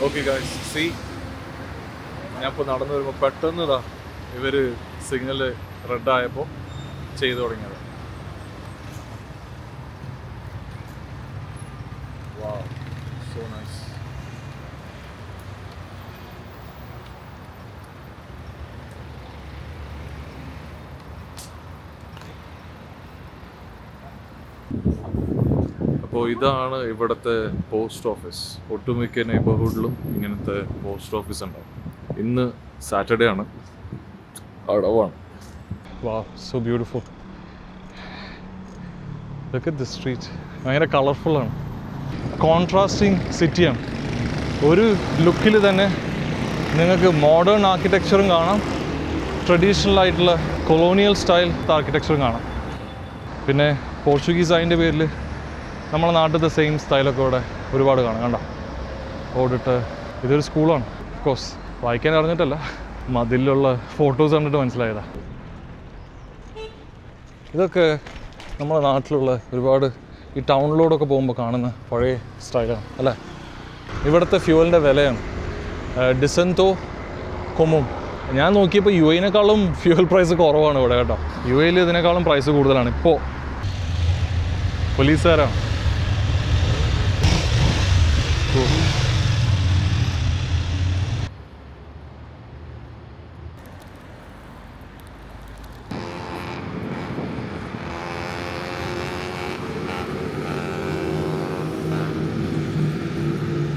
Okay guys, see ഞാൻ ഇപ്പോൾ നടന്നു വരുമ്പോൾ പെട്ടെന്ന് ഇവർ സിഗ്നൽ റെഡായപ്പോൾ ചെയ്തു തുടങ്ങിയത്. Wow, so nice. അപ്പോൾ ഇതാണ് ഇവിടുത്തെ പോസ്റ്റ് ഓഫീസ്. ഒട്ടുമിക്ക നെയ്ബർഹുഡിലും ഇങ്ങനത്തെ പോസ്റ്റ് ഓഫീസ് ഉണ്ടാവും. ഇന്ന് സാറ്റർഡേ ആണ്, അടവാണ്. വാ, so beautiful. Look at the street. ഭയങ്കര കളർഫുള്ളാണ്. കോൺട്രാസ്റ്റിംഗ് സിറ്റിയാണ്. ഒരു ലുക്കിൽ തന്നെ നിങ്ങൾക്ക് മോഡേൺ ആർക്കിടെക്ചറും കാണാം, ട്രഡീഷണൽ ആയിട്ടുള്ള കൊളോണിയൽ സ്റ്റൈൽ ആർക്കിടെക്ചറും കാണാം. പിന്നെ പോർച്ചുഗീസ് അതിൻ്റെ പേരിൽ നമ്മളെ നാട്ടിലത്തെ സെയിം സ്റ്റൈലൊക്കെ ഇവിടെ ഒരുപാട് കാണാം. കണ്ടോ, ഓടിട്ട്. ഇതൊരു സ്കൂളാണ്. ഓഫ് കോഴ്സ് വായിക്കാൻ അറിഞ്ഞിട്ടല്ല, മതിലുള്ള ഫോട്ടോസ് കണ്ടിട്ട് മനസ്സിലായതാണ്. ഇതൊക്കെ നമ്മുടെ നാട്ടിലുള്ള ഒരുപാട് ഈ ടൗണിലൂടെയൊക്കെ പോകുമ്പോൾ കാണുന്ന പഴയ സ്റ്റൈലാണ് അല്ലേ. ഇവിടുത്തെ ഫ്യൂവലിൻ്റെ വിലയാണ് ഡിസെൻറ്റോ കൊമും. ഞാൻ നോക്കിയപ്പോൾ യു എനേക്കാളും ഫ്യൂവൽ പ്രൈസ് കുറവാണ് ഇവിടെ കേട്ടോ. യു എയിൽ ഇതിനേക്കാളും പ്രൈസ് കൂടുതലാണ്. ഇപ്പോൾ പോലീസുകാരാണ്.